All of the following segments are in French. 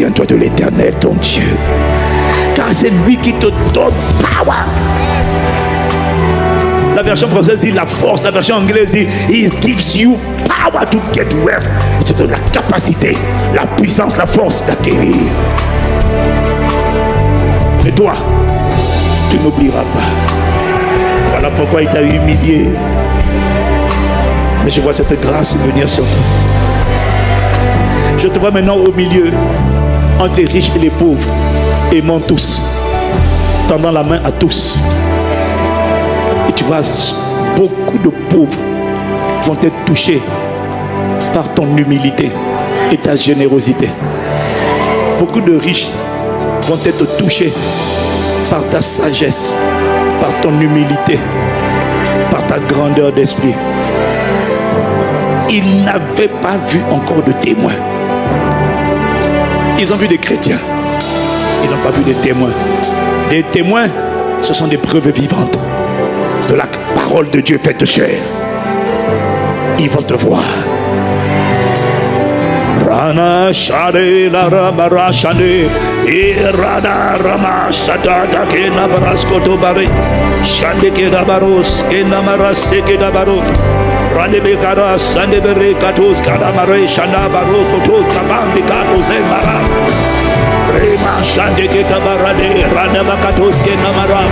Souviens-toi de l'Éternel, ton Dieu. Car c'est lui qui te donne power. La version française dit la force. La version anglaise dit He gives you power to get well. Il te donne la capacité, la puissance, la force d'acquérir. Mais toi, tu n'oublieras pas. Voilà pourquoi il t'a humilié. Mais je vois cette grâce venir sur toi. Je te vois maintenant au milieu, entre les riches et les pauvres, aimant tous, tendant la main à tous. Et tu vois, beaucoup de pauvres vont être touchés par ton humilité et ta générosité. Beaucoup de riches vont être touchés par ta sagesse, par ton humilité, par ta grandeur d'esprit. Ils n'avaient pas vu encore de témoins. Ils ont vu des chrétiens. Ils n'ont pas vu des témoins. Des témoins, ce sont des preuves vivantes de la parole de Dieu faite chair. Ils vont te voir. Rana shade la ramara shade irada rama satada ke na barasko to bare shande ke da baros ke na marase ke da baro rande be gara sande be katos kada mare shanda baro to kabandi katos e mara rema shande ke tabarade randa makatos ke na mara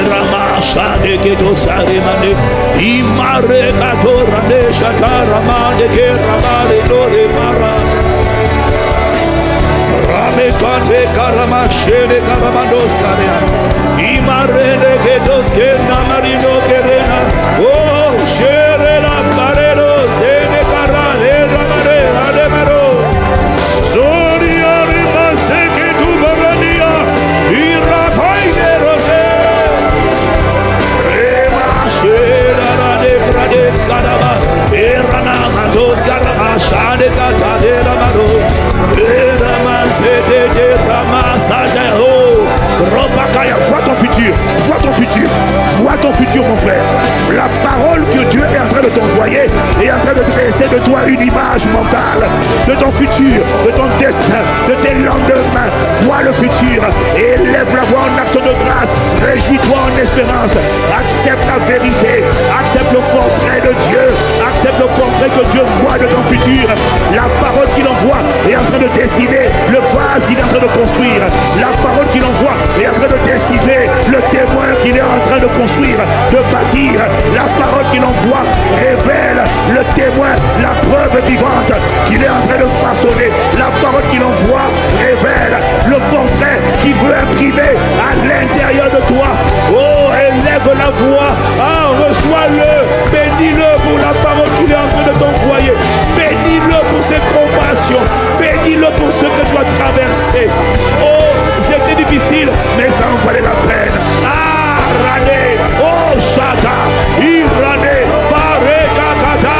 rama shande ke to sare mane imare kato rande shatara mande ke ramare lore mara rame kate karama shede karamandos karea imare ke tos ke na marino kerena oh shere la marero zene karale ramare ademaro zoria rimase ke tu barania irapaine rote rema shera rade brades kadaba erana mandos karama shade katade ramaro erama zede de ramasa jaho robakaya. Vois ton futur, vois ton futur, vois ton futur mon frère. La parole que Dieu est en train de t'envoyer est en train de dresser de toi une image mentale de ton futur, de ton destin, de tes lendemains. Vois le futur et lève la voix en action de grâce. Réjouis-toi en espérance. Accepte la vérité, accepte le portrait de Dieu, accepte le portrait que Dieu voit de ton futur. La parole qu'il envoie est en train de dessiner le vase qu'il est en train de construire. La parole qu'il envoie est en train de dessiner le témoin qu'il est en train de construire, de bâtir. La parole qu'il envoie révèle le témoin, la preuve vivante qu'il est en train de façonner. La parole qu'il envoie révèle le portrait qu'il veut imprimer à l'intérieur de toi. Oh, élève la voix. Ah, reçois-le. Bénis-le pour la parole qu'il est en train de t'envoyer. Bénis-le pour ses compassions. Bénis-le pour ce que tu as traversé. Oh, c'était difficile, mais ça en valait la peine. Ah, Rané, oh, Shaka, Irane, Pare, Kakata,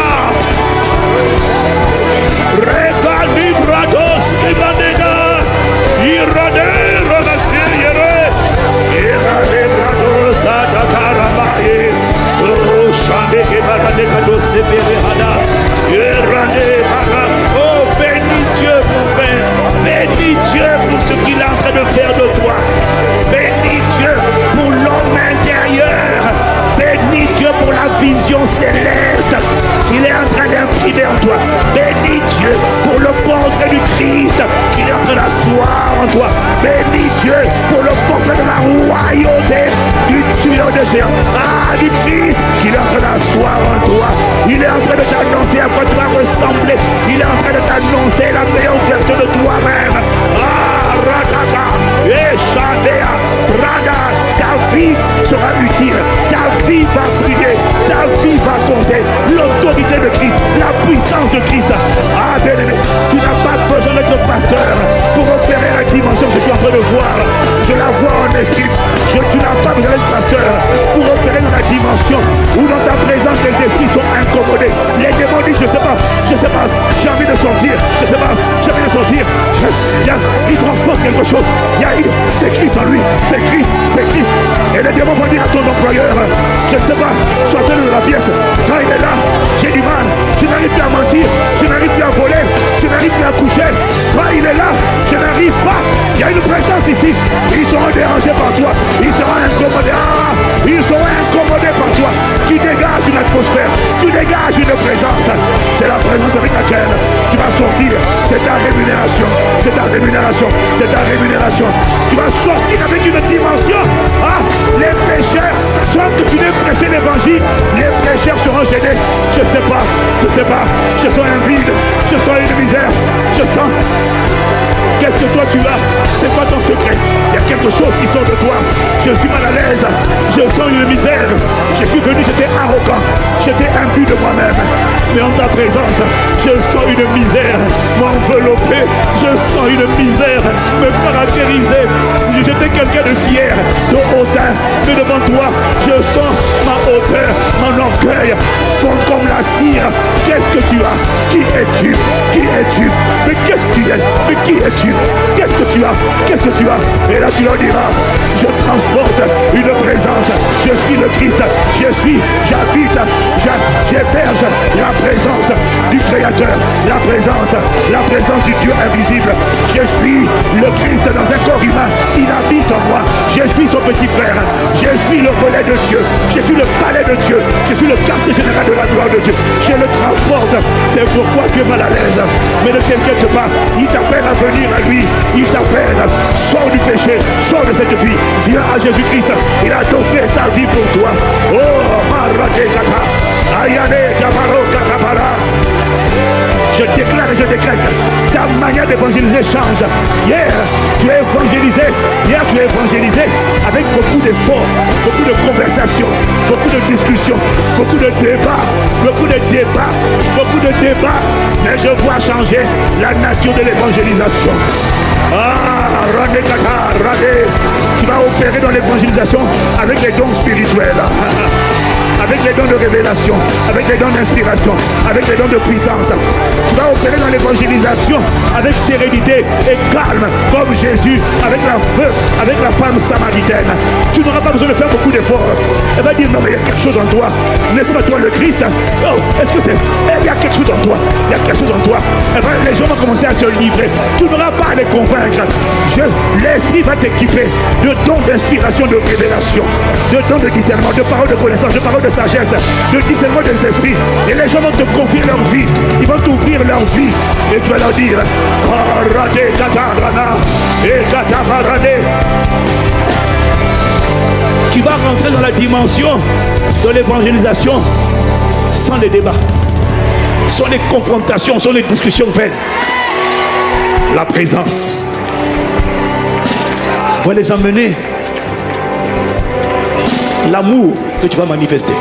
Rekani, Brados, Kimanega, Irane, Ramasiriere, Irane, Brados, Atakaramae, oh, Shane, Kimarane, Kados, Seperehada, Irane, Para, oh, bénis Dieu, mon frère, bénis Dieu pour ce qu'il est en train de faire de toi. Bénis Dieu pour l'homme intérieur. Bénis Dieu pour la vision céleste qu'il est en train d'imprimer en toi. Bénis Dieu pour le portrait du Christ qu'il est en train d'asseoir en toi. Bénis Dieu pour le portrait de la royauté du tueur de géants. Ah, du Christ qu'il est en train d'asseoir en toi. Il est en train de t'annoncer à quoi tu vas ressembler. Il est en train de t'annoncer la meilleure version de toi-même. Ah, Rataka, Echandea, Prada, ta vie sera utile. Ta vie va briller. Ta vie va compter. L'autorité de Christ, la puissance de Christ. Ah, bien-aimé, tu n'as pas besoin d'être pasteur pour opérer la dimension que je suis en train de voir. Je la vois en esprit. Tu n'as pas besoin d'être pasteur pour opérer dans la dimension où dans ta présence les esprits sont incommodés. Les démons disent, je sais pas, j'ai envie de sortir, je sais pas, j'ai envie de sortir. Il transporte quelque chose. C'est Christ en lui, c'est Christ, c'est Christ. Et les démons vont dire à ton employeur, je ne sais pas, sortez-le de la pièce. Quand il est là, j'ai du mal, je n'arrive plus à mentir, je n'arrive plus à voler, je n'arrive plus à coucher. Quand il est là, je vie. Ils seront dérangés par toi. Ils seront incommodés. Ils seront incommodés par toi. Tu dégages une atmosphère. Tu dégages une présence. C'est la présence avec laquelle tu vas sortir. C'est ta rémunération. C'est ta rémunération. C'est ta rémunération. Tu vas sortir avec une dimension. Les pécheurs, soit que tu veux prêcher l'évangile, les pécheurs seront gênés. Je sais pas. Je sens un vide. Je sens une misère. Je sens. Qu'est-ce que toi tu as? C'est quoi ton secret? Il y a quelque chose qui sort de toi. Je suis mal à l'aise. Je sens une misère. Je suis venu, j'étais arrogant. J'étais imbu de moi-même. Mais en ta présence, je sens une misère m'envelopper. Je sens une misère me caractériser. J'étais quelqu'un de fier, de hautain. Mais devant toi, je sens ma hauteur, mon orgueil fondre comme la cire. Qu'est-ce que tu as? Qui es-tu? Qui es-tu? Mais qu'est-ce que tu es? Mais qui es-tu? Qu'est-ce que tu as? Qu'est-ce que tu as? Et là tu leur diras, je transporte une présence. Je suis le Christ. J'habite, j'héberge la présence du Créateur. La présence du Dieu invisible. Je suis le Christ dans un corps humain. Il habite en moi. Je suis son petit frère. Je suis le relais de Dieu. Je suis le palais de Dieu. Je suis le quartier général de la gloire de Dieu. Je le transporte. C'est pourquoi tu es mal à l'aise. Mais ne t'inquiète pas. Il t'appelle à venir à lui. Il t'appelle. Sors du péché. Sors de cette vie. Viens à Jésus-Christ. Il a donné sa vie pour toi. Oh, Marade Kata. Ayane Kabaro Katabara. Je déclare et je décrète, ta manière d'évangéliser change. Hier, tu es évangélisé. Hier, tu es évangélisé avec beaucoup d'efforts, beaucoup de conversations, beaucoup de discussions, beaucoup de débats, mais je vois changer la nature de l'évangélisation. Radé Kata, Radé. Tu vas opérer dans l'évangélisation avec les dons spirituels. Avec les dons de révélation, avec les dons d'inspiration, avec les dons de puissance. Tu vas opérer dans l'évangélisation avec sérénité et calme, comme Jésus, avec la veuve, avec la femme samaritaine. Tu n'auras pas besoin de faire beaucoup d'efforts. Elle va dire, non mais il y a quelque chose en toi. N'est-ce pas toi le Christ? Oh, est-ce que c'est... Il y a quelque chose en toi. Il y a quelque chose en toi. Et bien, les gens vont commencer à se livrer. Tu n'auras pas à les convaincre. L'Esprit va t'équiper de dons d'inspiration, de révélation, de dons de discernement, de paroles de connaissance, de paroles de sagesse, de discernement des esprits. Et les gens vont te confier leur vie. Ils vont t'ouvrir leur vie. Et tu vas leur dire, tu vas rentrer dans la dimension de l'évangélisation sans les débats, sans les confrontations, sans les discussions vaines. La présence va les emmener. L'amour que tu vas manifester,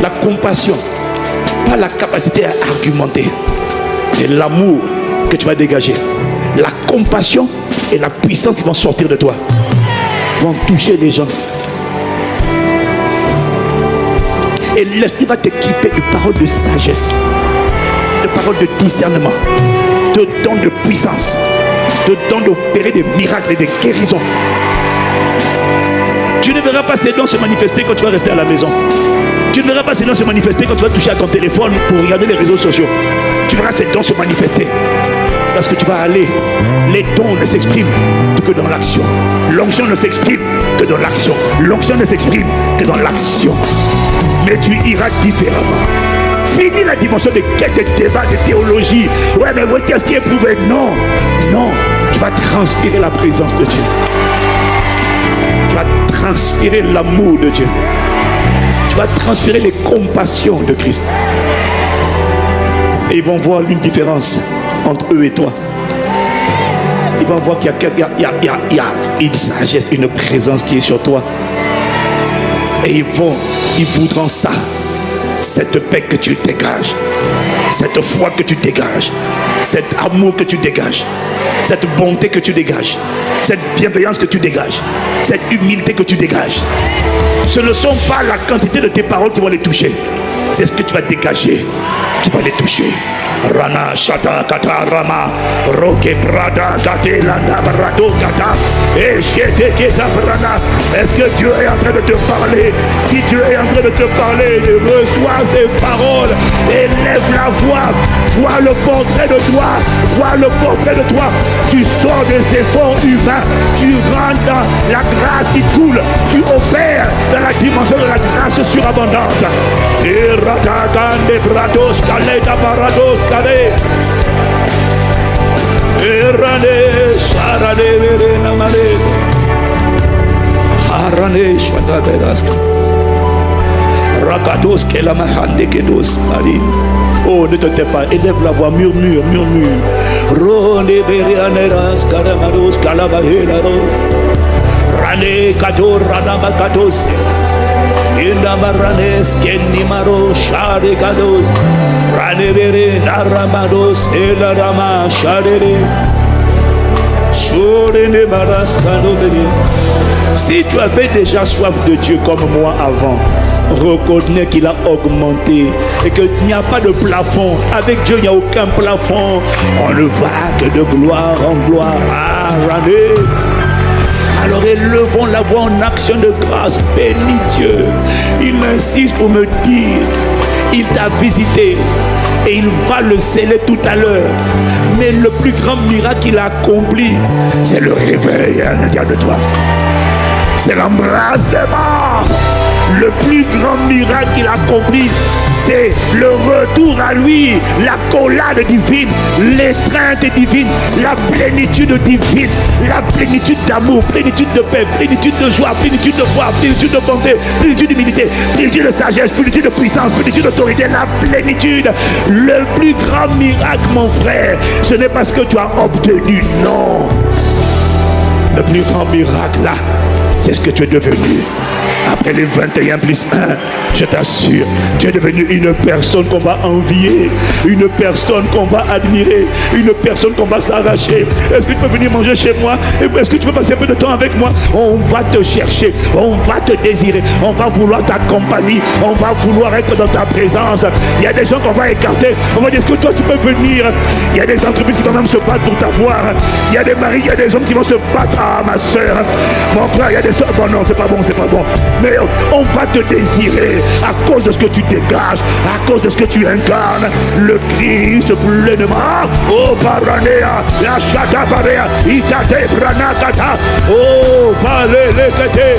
la compassion, pas la capacité à argumenter, mais l'amour que tu vas dégager, la compassion et la puissance qui vont sortir de toi vont toucher les gens. Et l'Esprit va t'équiper de paroles de sagesse, de paroles de discernement, de dons de puissance, de dons d'opérer des miracles et des guérisons. Tu ne verras pas ces dons se manifester quand tu vas rester à la maison. Tu ne verras pas ces dons se manifester quand tu vas toucher à ton téléphone pour regarder les réseaux sociaux. Tu verras ces dons se manifester parce que tu vas aller. Les dons ne s'expriment que dans l'action. L'onction ne s'exprime que dans l'action. L'onction ne s'exprime que dans l'action. Mais tu iras différemment. Finis la dimension de quête, de débat, de théologie. Ouais, mais qu'est-ce qui est prouvé? Non, non. Tu vas transpirer la présence de Dieu. Tu vas transpirer l'amour de Dieu. Tu vas transpirer les compassions de Christ. Et ils vont voir une différence entre eux et toi. Ils vont voir qu'il y a une sagesse, une présence qui est sur toi. Et ils voudront ça. Cette paix que tu dégages, cette foi que tu dégages, cet amour que tu dégages, cette bonté que tu dégages, cette bienveillance que tu dégages, cette humilité que tu dégages. Ce ne sont pas la quantité de tes paroles qui vont les toucher. C'est ce que tu vas dégager qui va les toucher. Rana Shata Kata Rama Roke Prada Gate Landa Barado Kata et Chete Keta Brana. Est-ce que Dieu est en train de te parler? Si Dieu est en train de te parler, reçois ces paroles, élève la voix, vois le portrait de toi, vois le portrait de toi. Tu sors des efforts humains. Tu rentres dans la grâce qui coule. Tu opères dans la dimension de la grâce surabondante. Et ratagande brados kaleta parados kale. Et rane sarade verena male. Arane shwataderas. Rakados kela mahande kedos mari. Oh, ne te tais pas, élève la voix, murmure, murmure. Rone berianeras kalamados kalabahela. Rane kato ranama katos. Indamaranes kenimaro shade kados. Rane bere naramados elarama shade. Shore maras kanobele. Si tu avais déjà soif de Dieu comme moi avant, reconnais qu'il a augmenté et qu'il n'y a pas de plafond. Avec Dieu, il n'y a aucun plafond. On ne va que de gloire en gloire. Alors élevons la voix en action de grâce. Bénis Dieu. Il insiste pour me dire, il t'a visité et il va le sceller tout à l'heure. Mais le plus grand miracle qu'il a accompli, c'est le réveil à l'intérieur de toi. C'est l'embrasement. Le plus grand miracle qu'il a accompli, c'est le retour à lui, la collade divine, l'étreinte divine, la plénitude divine, la plénitude d'amour, plénitude de paix, plénitude de joie, plénitude de foi, plénitude de bonté, plénitude d'humilité, plénitude de sagesse, plénitude de puissance, plénitude d'autorité, la plénitude. Le plus grand miracle, mon frère, ce n'est pas ce que tu as obtenu, non. Le plus grand miracle là, c'est ce que tu es devenu. Après les 21 plus 1, je t'assure, tu es devenu une personne qu'on va envier, une personne qu'on va admirer, une personne qu'on va s'arracher. Est-ce que tu peux venir manger chez moi? Est-ce que tu peux passer un peu de temps avec moi? On va te chercher, on va te désirer, on va vouloir ta compagnie, on va vouloir être dans ta présence. Il y a des gens qu'on va écarter, on va dire, est-ce que toi tu peux venir? Il y a des entreprises qui vont même se battre pour t'avoir. Il y a des maris, il y a des hommes qui vont se battre. Ah, ma soeur, mon frère, il y a des soeurs. Bon, non, c'est pas bon, c'est pas bon. Mais on va te désirer à cause de ce que tu dégages, à cause de ce que tu incarnes. Le Christ pleinement. Oh, Paranea, la Chata Parea, Itate Branakata. Oh, Palelekete.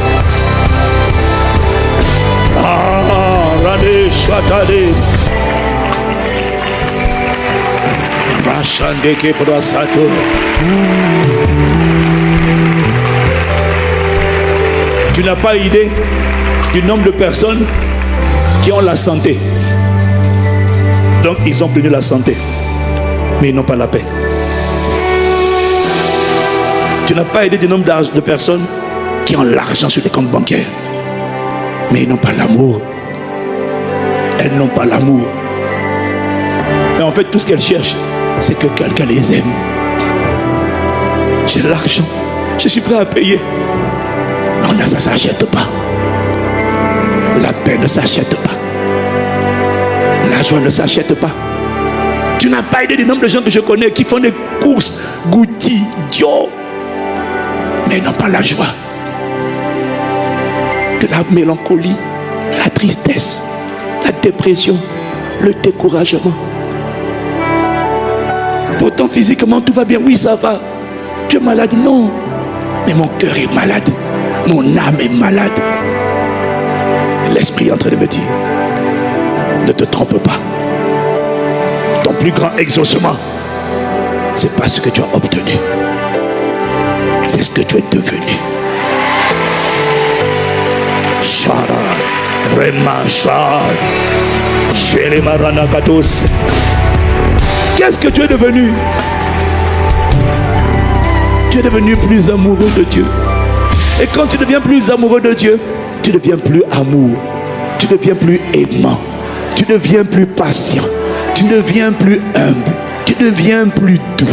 Ah, Rane Chatade. Rachandeke Brasato. Tu n'as pas idée du nombre de personnes qui ont la santé. Donc ils ont obtenu la santé, mais ils n'ont pas la paix. Tu n'as pas idée du nombre de personnes qui ont l'argent sur les comptes bancaires, mais ils n'ont pas l'amour. Elles n'ont pas l'amour. Mais en fait, tout ce qu'elles cherchent, c'est que quelqu'un les aime. J'ai l'argent, je suis prêt à payer. Non, ça ne s'achète pas. La paix ne s'achète pas. La joie ne s'achète pas. Tu n'as pas idée du nombre de gens que je connais qui font des courses Gucci, Dior, mais n'ont pas la joie. De la mélancolie, la tristesse, la dépression, le découragement. Pourtant physiquement tout va bien, oui ça va. Tu es malade, non. Mais mon cœur est malade. Mon âme est malade. L'esprit est en train de me dire, ne te trompe pas. Ton plus grand exaucement, c'est pas ce que tu as obtenu, c'est ce que tu es devenu. Shara, Rema, Shara, Shelemarana Katos. Qu'est-ce que tu es devenu? Tu es devenu plus amoureux de Dieu. Et quand tu deviens plus amoureux de Dieu, tu deviens plus amour, tu deviens plus aimant, tu deviens plus patient, tu deviens plus humble, tu deviens plus doux,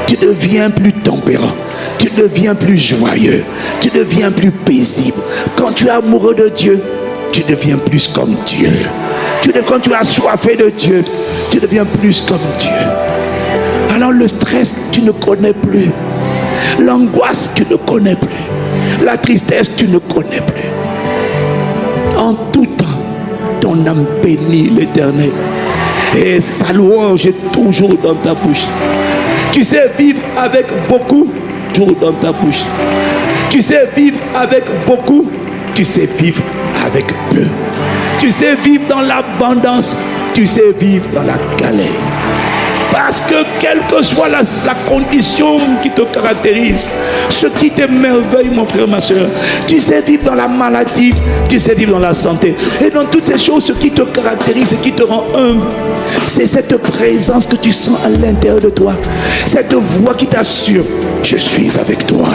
tu deviens plus tempérant, tu deviens plus joyeux, tu deviens plus paisible. Quand tu es amoureux de Dieu, tu deviens plus comme Dieu. Quand tu as soifé de Dieu, tu deviens plus comme Dieu. Alors le stress, tu ne connais plus. L'angoisse, tu ne connais plus. La tristesse, tu ne connais plus. En tout temps, ton âme bénit l'Éternel. Et sa louange est toujours dans ta bouche. Tu sais vivre avec beaucoup, tout dans ta bouche. Tu sais vivre avec beaucoup, tu sais vivre avec peu. Tu sais vivre dans l'abondance, tu sais vivre dans la galère. Parce que quelle que soit la condition qui te caractérise, ce qui t'émerveille, mon frère, ma soeur, tu sais vivre dans la maladie, tu sais vivre dans la santé. Et dans toutes ces choses, ce qui te caractérise, ce qui te rend humble, c'est cette présence que tu sens à l'intérieur de toi. Cette voix qui t'assure, je suis avec toi.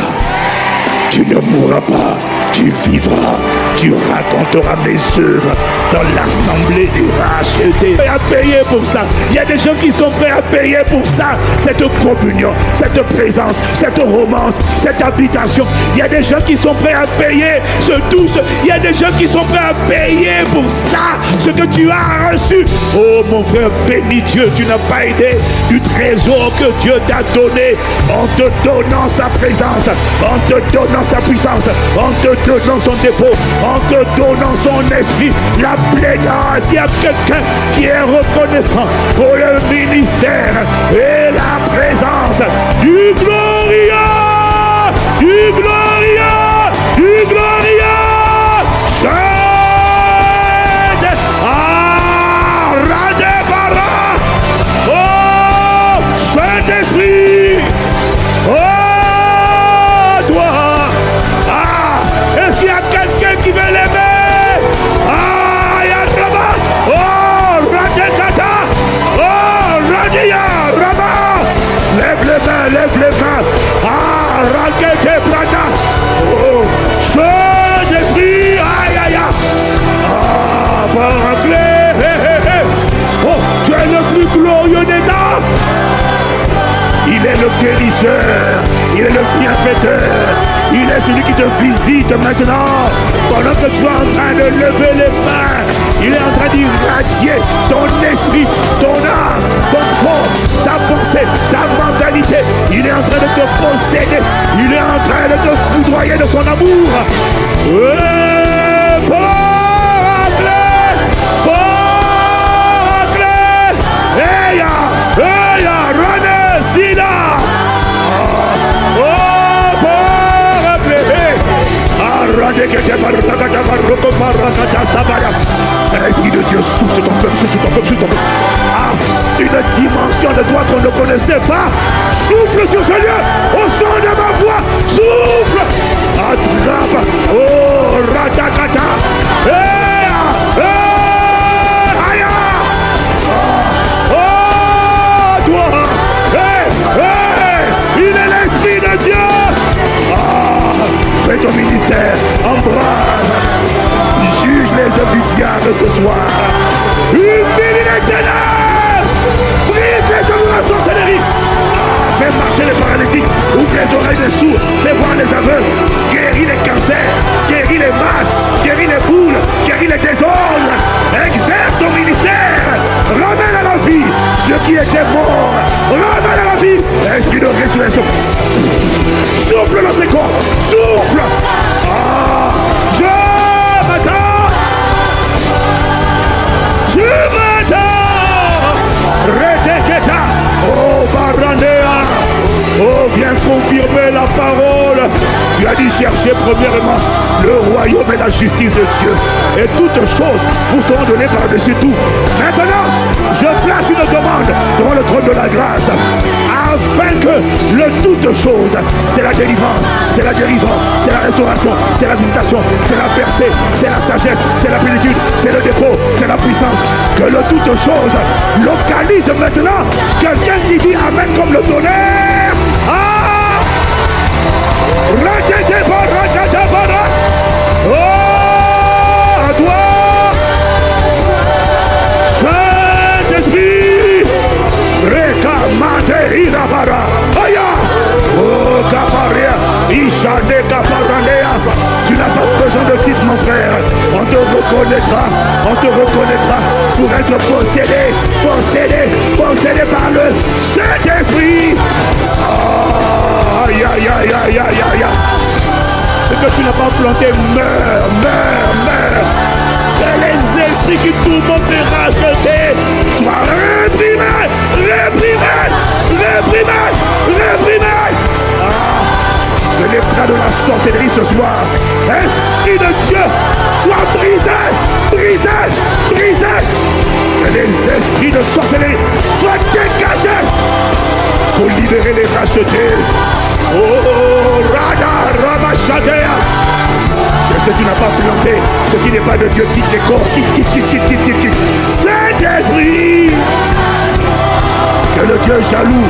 Tu ne mourras pas, tu vivras, tu raconteras mes œuvres dans l'assemblée des rachetés. Prêt à payer pour ça. Il y a des gens qui sont prêts à payer pour ça. Cette communion, cette présence, cette romance, cette habitation. Il y a des gens qui sont prêts à payer ce douce. Il y a des gens qui sont prêts à payer pour ça, ce que tu as reçu. Oh mon frère, bénis Dieu, tu n'as pas aidé du trésor que Dieu t'a donné en te donnant sa présence, en te donnant sa puissance, en te donnant son dépôt, en te donnant son esprit, la plénance. Il y a quelqu'un qui est reconnaissant pour le ministère et la présence du Gloria, du Gloria, du Gloria. Radebara. Oh, Saint-Esprit. Oh, toi. Est-ce qu'il y a quelqu'un qui veut l'aimer? Il y a Rama. Oh, Radekata. Oh, Radia, Rama. Lève les mains, lève les mains. Rakete Prada. Oh, Saint-Esprit. Aïe, aïe, aïe. Paraclet. Oh, tu es le plus glorieux des dents. Il est le guérisseur, il est le bienfaiteur, il est celui qui te visite maintenant. Pendant que tu es en train de lever les mains, il est en train d'irradier ton esprit, ton âme, ton corps, ta pensée, ta mentalité. Il est en train de te posséder, il est en train de te foudroyer de son amour. Esprit de Dieu, souffle ton peuple, souffle ton peuple, souffle ton peuple. Une dimension de toi qu'on ne connaissait pas. Souffle sur ce lieu, au son de ma voix, souffle. Attrape, oh, ratakata. Toi, il est l'Esprit de Dieu. Fais ton ministère, embrase, juge les œuvres du diable ce soir. Humilie les ténèbres, brise les œuvres de la sorcellerie. Fais marcher les paralytiques, ouvre les oreilles des sourds, fais voir les aveugles, guéris les cancers, guéris les masses, guéris les boules, guéris les désordres. Exerce ton ministère, ramène à la vie ceux qui étaient morts, ramène à la vie. Esprit de résurrection, souffle dans ses corps, souffle. Je m'attends, Redeketa, oh Barandea, oh viens confirmer la parole. Tu as dit chercher premièrement le royaume et la justice de Dieu, et toutes choses vous seront données par-dessus tout. Maintenant, je place une demande devant le trône de la grâce, afin que le toutes choses, c'est la délivrance, c'est la guérison, c'est la restauration, c'est la visitation, c'est la percée, c'est la sagesse, c'est la plénitude, c'est le dépôt, c'est la puissance, que le toutes choses localise maintenant quelqu'un qui dit amen comme le tonnerre. Oh, à toi, Saint-Esprit, Rekamate Ilabara, Aya, oh, Kaparia, Ishane Kaparanea. Tu n'as pas besoin de titre, mon frère. On te reconnaîtra pour être possédé par le Saint-Esprit. Aïe, aïe, aïe, aïe, aïe, aïe. Ce que tu n'as pas planté, meurt. Que les esprits qui tourmentent et rachetés soient réprimés. soir. Esprit de Dieu, sois brisé, brisé, brisé. Que les esprits de sorcellerie soient dégagés pour libérer les rachetés. Oh, Rada, Ramachadea. Ce que tu n'as pas planté, ce qui n'est pas de Dieu, quitte les corps, quitte. Saint-Esprit, que le Dieu jaloux,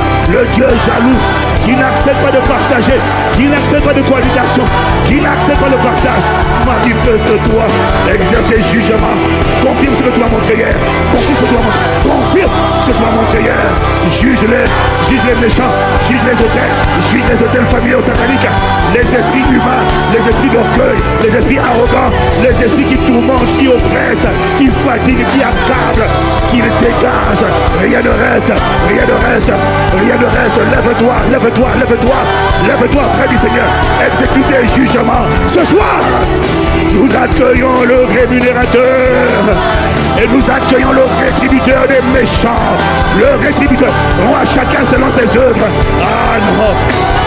qui n'accepte pas de partager, qui n'accepte pas de cohabitation, qui n'accepte pas le partage, manifeste-toi, exerce tes jugements, confirme ce que tu m'as montré hier, confirme ce que tu m'as montré hier, juge les méchants, juge les hôtels familiaux sataniques, les esprits humains, les esprits d'orgueil, les esprits arrogants, les esprits qui tourmentent, qui oppressent, qui fatiguent, qui accablent, qui les dégagent, rien ne reste, lève-toi près du Seigneur, exécute tes jugements. Ce soir, nous accueillons le rémunérateur et nous accueillons le rétributeur des méchants. Le rétributeur, rend à chacun selon ses œuvres. Ah non,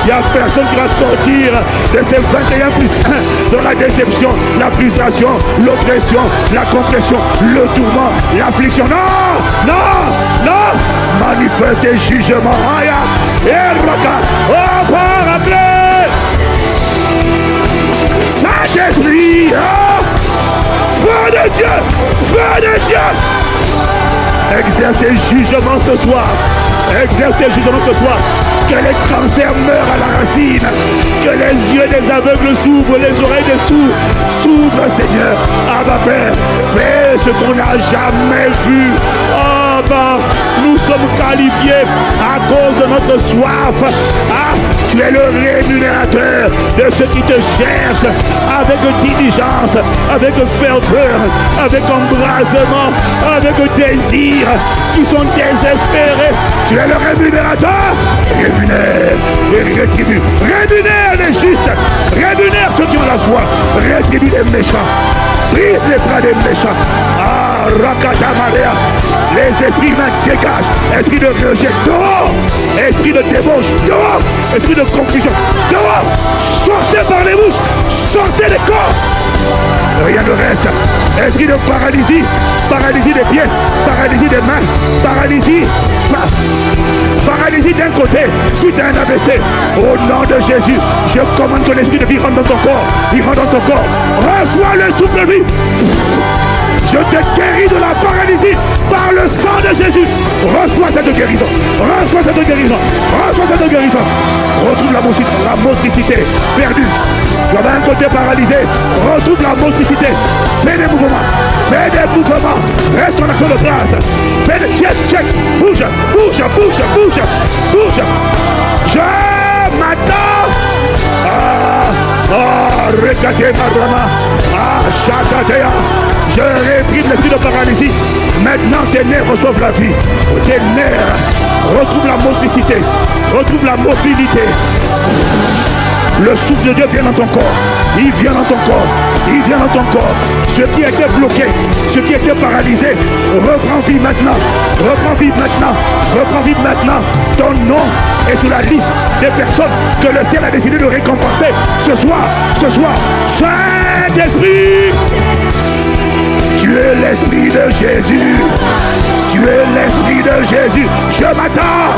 il n'y a personne qui va sortir de ces 21 plus 1 dans la déception, la frustration, l'oppression, la compression, le tourment, l'affliction. Non, manifeste tes jugements. Oh, paraclet, Saint-Esprit, feu de Dieu, exerce tes jugements ce soir. Que les cancers meurent à la racine, que les yeux des aveugles s'ouvrent, les oreilles des sourds s'ouvrent, Seigneur. Abba Père, fais ce qu'on n'a jamais vu. Abba, nous sommes qualifiés à cause de notre soif. Tu es le rémunérateur de ceux qui te cherchent avec diligence, avec ferveur, avec embrasement, avec désir, qui sont désespérés. Tu es le rémunérateur. Rémunère et rétribue. Rémunère les justes. Rémunère ceux qui ont la foi. Rétribue les méchants. Brise les bras des méchants. Rakata Maria. Les esprits humains dégagent. Esprit de rejet, dehors. Esprit de débauche, dehors. Esprit de confusion, dehors. Sortez par les bouches. Sortez des corps. Rien ne reste. Esprit de paralysie. Paralysie des pieds. Paralysie des mains. Paralysie d'un côté, suite à un AVC. Au nom de Jésus, je commande que l'esprit de vie rentre dans ton corps. Il rentre dans ton corps. Reçois le souffle de vie. Je te guéris de la paralysie par le sang de Jésus. Reçois cette guérison. Retrouve la motricité perdue. Tu avais un côté paralysé. Retrouve la motricité. Fais des mouvements. Reste en action de grâce. Fais des check. Bouge. Je m'attends. Je réprime l'esprit de paralysie. Maintenant tes nerfs reçoivent la vie. Tes nerfs retrouvent la motricité, retrouvent la mobilité. Le souffle de Dieu vient dans ton corps. Il vient dans ton corps. Ce qui était bloqué, ce qui était paralysé, reprend vie maintenant. Ton nom est sur la liste des personnes que le ciel a décidé de récompenser. Ce soir, Saint-Esprit, tu es l'Esprit de Jésus. Je m'attends.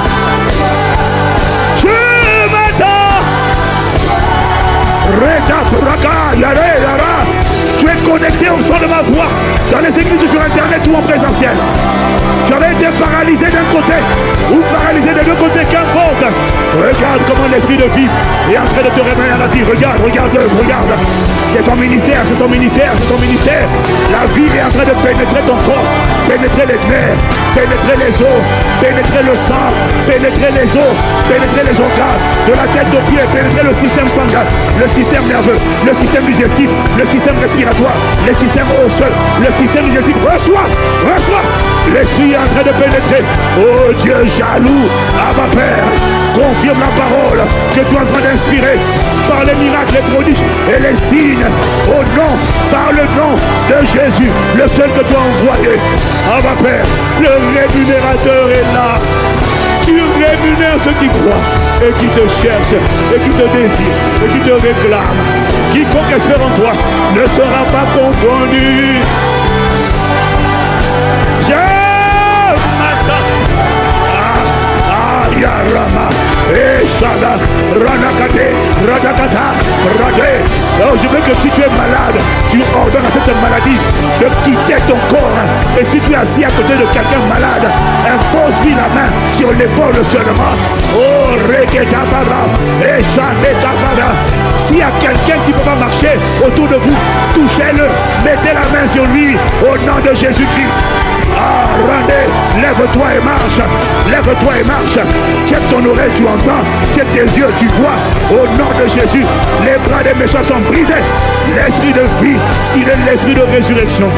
Tu es connecté au son de ma voix dans les églises sur internet ou en présentiel. Tu avais été paralysé d'un côté ou paralysé des deux côtés, qu'importe. Regarde comment l'esprit de vie est en train de te réveiller à la vie. Regarde. C'est son ministère. La vie est en train de pénétrer ton corps, pénétrer les nerfs, pénétrer les os, pénétrer le sang, pénétrer les os, pénétrer les organes, de la tête aux pieds, pénétrer le système sanguin, le système nerveux, le système digestif, le système respiratoire, le système osseux, le système digestif. Reçois. L'esprit est en train de pénétrer. Oh Dieu jaloux, Abba Père, confirme la parole que tu es en train d'inspirer par les miracles, les prodiges et les signes. Par le nom de Jésus, le seul que tu as envoyé. Abba Père, le rémunérateur est là. Tu rémunères ceux qui croient et qui te cherchent et qui te désirent et qui te réclament. Quiconque espère en toi ne sera pas confondu. Je m'attends. Yarama, Eshala, Ranakate, Radakata, Rade. Alors je veux que si tu es malade, tu ordonnes à cette maladie de quitter ton corps. Et si tu es assis à côté de quelqu'un malade, impose-lui la main sur l'épaule seulement. Oh, Reketabara, Eshanetabara. S'il y a quelqu'un qui ne peut pas marcher autour de vous, touchez-le, mettez la main sur lui au nom de Jésus-Christ. Ah, Randé, lève-toi et marche. Lève-toi et marche. Check ton oreille, tu entends. Check tes yeux, tu vois. Au nom de Jésus, les bras des méchants sont brisés. L'esprit de vie, il est l'esprit de résurrection.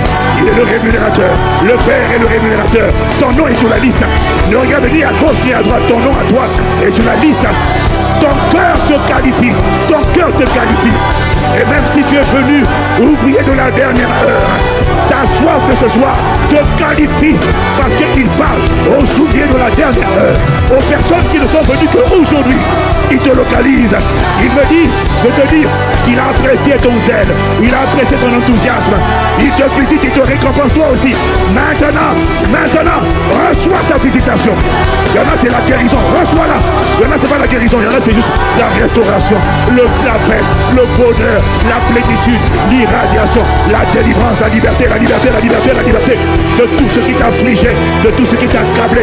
Il est le rémunérateur. Le Père est le rémunérateur. Ton nom est sur la liste. Ne regarde ni à gauche ni à droite. Ton nom à toi est sur la liste. Ton cœur te qualifie. Ton cœur te qualifie. Et même si tu es venu ouvrier de la dernière heure, ta soif de ce soir te qualifie parce qu'il parle aux ouvriers de la dernière heure, aux personnes qui ne sont venues qu'aujourd'hui. Il te localise. Il me dit de te dire qu'il a apprécié ton zèle, il a apprécié ton enthousiasme. Il te visite, il te récompense toi aussi. Maintenant, reçois sa visitation. Il y en a c'est la guérison, reçois-la. Il y en a c'est pas la guérison, il y en a c'est juste la restauration, la paix, le bonheur, la plénitude, l'irradiation, la délivrance, la liberté de tout ce qui t'a affligé, de tout ce qui t'a accablé.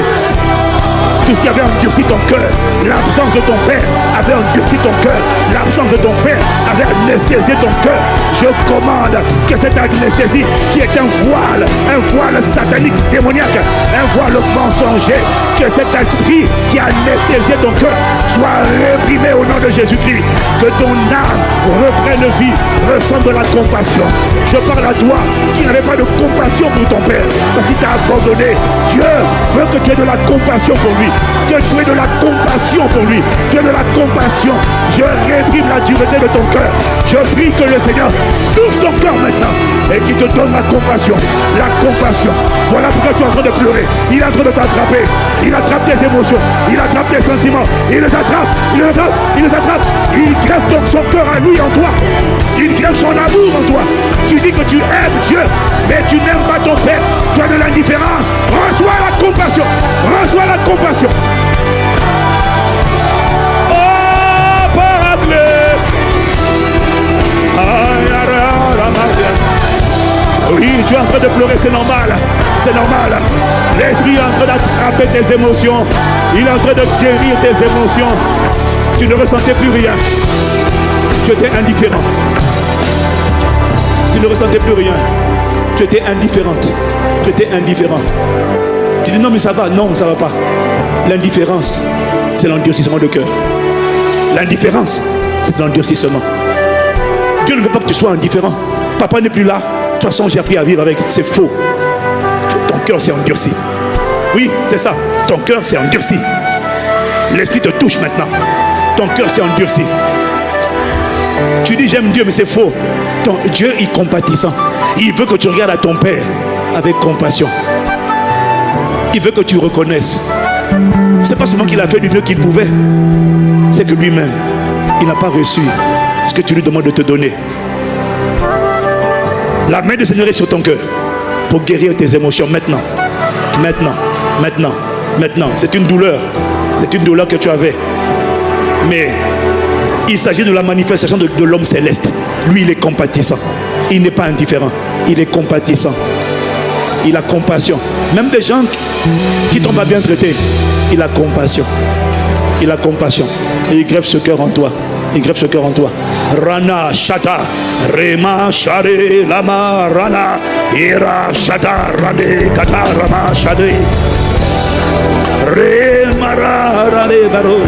Tout ce qui avait endurci ton cœur, l'absence de ton père avait endurci ton cœur, l'absence de ton père avait anesthésié ton cœur. Je commande que cette anesthésie qui est un voile satanique, démoniaque, un voile mensonger, que cet esprit qui a anesthésié ton cœur soit réprimé au nom de Jésus-Christ. Que ton âme reprenne vie, ressente de la compassion. Je parle à toi qui n'avais pas de compassion pour ton père parce qu'il t'a abandonné. Dieu veut que tu aies de la compassion pour lui. Que tu aies de la compassion pour lui. Tu aies de la compassion. Je réprime la dureté de ton cœur. Je prie que le Seigneur touche ton cœur maintenant et qu'il te donne la compassion. La compassion. Voilà pourquoi tu es en train de pleurer. Il est en train de t'attraper. Il attrape tes émotions. Il attrape tes sentiments. Il les attrape. Il les attrape. Il les attrape. Il greffe donc son cœur à lui en toi. Il greffe son amour en toi. Tu dis que tu aimes Dieu, mais tu n'aimes pas ton Père. Tu as de l'indifférence. Reçois la compassion. Reçois la compassion. Oh, paraclet. Oui, tu es en train de pleurer, c'est normal. C'est normal. L'esprit est en train d'attraper tes émotions. Il est en train de guérir tes émotions. Tu ne ressentais plus rien. Tu étais indifférent. Tu ne ressentais plus rien. Tu étais indifférente. Tu étais indifférent. Tu dis non mais ça va. Non, ça ne va pas. L'indifférence, c'est l'endurcissement de cœur. L'indifférence, c'est l'endurcissement. Dieu ne veut pas que tu sois indifférent. Papa n'est plus là. De toute façon, j'ai appris à vivre avec. C'est faux. Ton cœur s'est endurci. Oui, c'est ça. Ton cœur s'est endurci. L'esprit te touche maintenant. Ton cœur s'est endurci. Tu dis j'aime Dieu, mais c'est faux. Dieu est compatissant. Il veut que tu regardes à ton Père avec compassion. Il veut que tu reconnaisses. C'est pas seulement qu'il a fait du mieux qu'il pouvait. C'est que lui-même, il n'a pas reçu ce que tu lui demandes de te donner. La main du Seigneur est sur ton cœur pour guérir tes émotions maintenant. Maintenant. C'est une douleur. C'est une douleur que tu avais. Mais il s'agit de la manifestation de l'homme céleste. Lui, il est compatissant. Il n'est pas indifférent. Il est compatissant. Il a compassion. Même des gens qui t'ont pas bien traité, il a compassion. Il a compassion. Et il greffe ce cœur en toi. Il greffe ce cœur en toi. Rana Shata Rema Shade Lama Rana Ira Shata Rane Kata Rama Shade Remara Rane Varo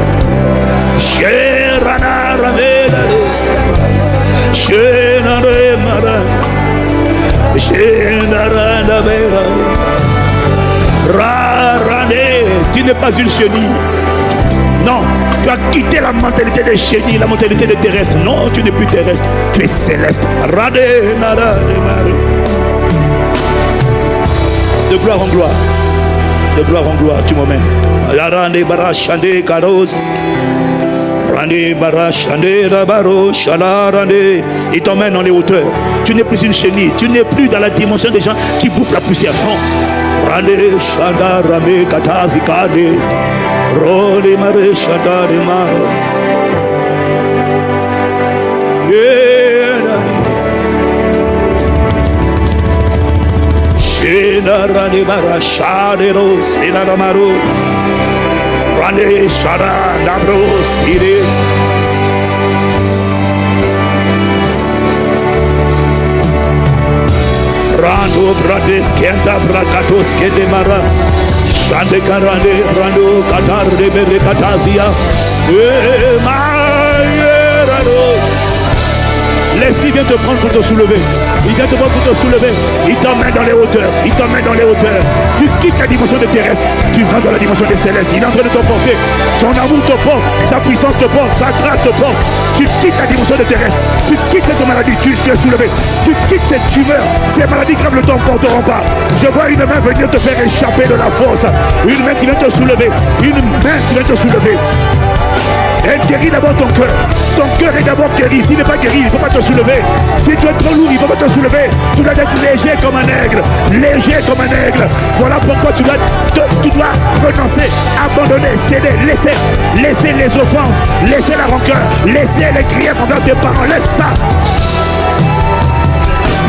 Sherana Rame Shena Remara Shena Rana Rane. Tu n'es pas une chenille. Non, tu as quitté la mentalité des chenilles, la mentalité des terrestres. Non, tu n'es plus terrestre, tu es céleste. De gloire en gloire, De gloire en gloire, tu m'emmènes. Rande barachande karos. Rande barachande rabaro shalarande. Il t'emmène dans les hauteurs. Tu n'es plus une chenille. Tu n'es plus dans la dimension des gens qui bouffent la poussière. Non. Rande shanda rame katazi kade. Rode mare shanda de maro. Rande barashade ros inamaro. Rande shara labros ide. Rando brades kenta brakatos kedemara. Shande karande rando katar de berekatazia. L'Esprit vient te prendre pour te soulever. Il vient te prendre pour te soulever. Il t'emmène dans les hauteurs. Il t'emmène dans les hauteurs. Tu quittes la dimension des terrestres. Tu vas dans la dimension des célestes. Il est en train de te porter. Son amour te porte. Sa puissance te porte. Sa grâce te porte. Tu quittes la dimension des terrestres. Tu quittes cette maladie. Tu es soulevé. Tu quittes cette tumeur. Ces maladies graves ne t'emporteront pas. Je vois une main venir te faire échapper de la force. Une main qui vient te soulever. Une main qui vient te soulever. Elle guérit d'abord ton cœur. Ton cœur est d'abord guéri. S'il n'est pas guéri, il ne peut pas te soulever. Si tu es trop lourd, il ne peut pas te soulever. Tu dois être léger comme un aigle. Léger comme un aigle. Voilà pourquoi tu dois renoncer, abandonner, céder, laisser les offenses, laisser la rancœur, laisser les griefs envers tes parents. Laisse ça.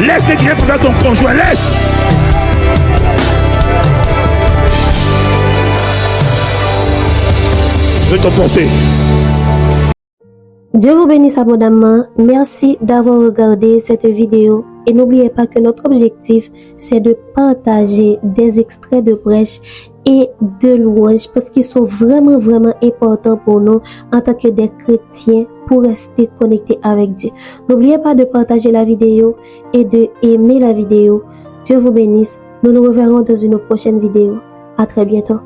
Laisse les griefs envers ton conjoint. Laisse. Je vais t'emporter. Dieu vous bénisse abondamment. Merci d'avoir regardé cette vidéo. Et n'oubliez pas que notre objectif, c'est de partager des extraits de prêches et de louanges parce qu'ils sont vraiment importants pour nous en tant que des chrétiens pour rester connectés avec Dieu. N'oubliez pas de partager la vidéo et de aimer la vidéo. Dieu vous bénisse. Nous nous reverrons dans une prochaine vidéo. À très bientôt.